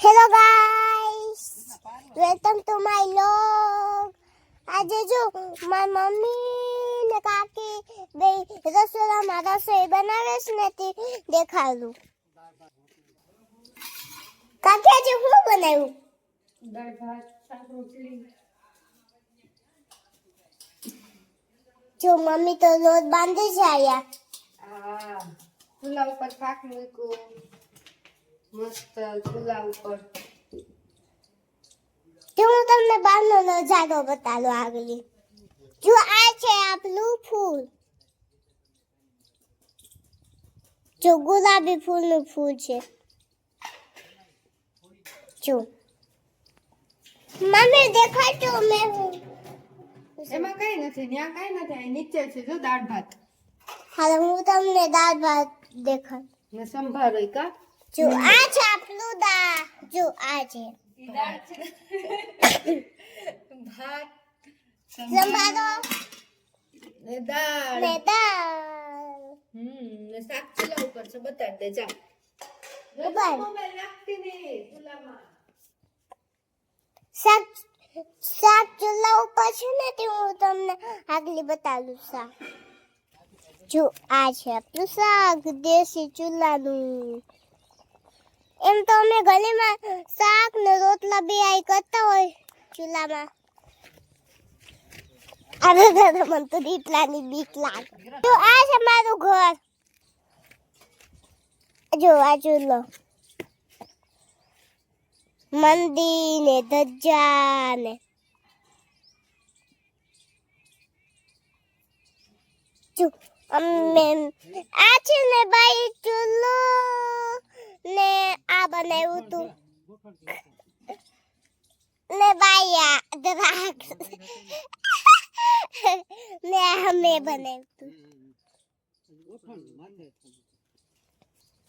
Hello guys, welcome to my vlog. આજે જો મારી મમ્મી ને કાકી બે રસોડામાં રસોઈ બનાવે છે ને તે દેખાડું. કાકી આજે શું બનાવ્યું? દાળ ભાત, શાક રોટલી. જો મમ્મી તો લોટ બાંધે છે આયા. હા, ચૂલા ઉપર શાક મૂક્યું મસ્ત ચૂલા ઉપર. જો હું તમને બહારનો નજારો બતાડું આગળ. જો આ છે આપણું ફૂલ. જો ગુલાબી ફૂલનું ફૂલ છે. જો મમ્મી દેખાડજો મેં એમાં કઈ નથી, ત્યાં કઈ નથી, અહીં નીચે છે જો દાળ ભાત હાલો હું તમને દાળ ભાત દેખાડ. ને સંભારો કા. જો આ છે આપણું દાળ. જો આ છે દાળ છે ભાત સંભારો ને દાળ ને દાળ. ને શાક ચૂલા ઉપર છે, બતાડ દે જા. ઉભા. મોબાઈલ નાખતી નહીં ચૂલામાં. શાક ચૂલા ઉપર છે ને તે હું તમને આગળ બતાડું શાક. જો આ છે આપણું શાક દેશી ચૂલાનું. એમ તો અમે ગલીમાં શાક ને રોટલા બે આઈ કરતા હોય ચૂલામાં. અરે દાદા મને તો દીપલાની બીક લાગે. જો આ છે મારું ઘર. જો આ ચૂલો, મંદિર ને ધજા ને જો અમે આ છે ને ભાઈ ચૂલો ને આ બનાવ્યું તું ને ભાઈ આ દ્રાક્ષ ને અમે બનાવ્યું તું.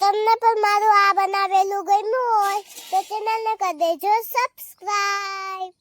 તમને પણ મારું આ બનાવેલું ગમ્યું હોય તો ચેનલને કરી દેજો સબસ્ક્રાઇબ.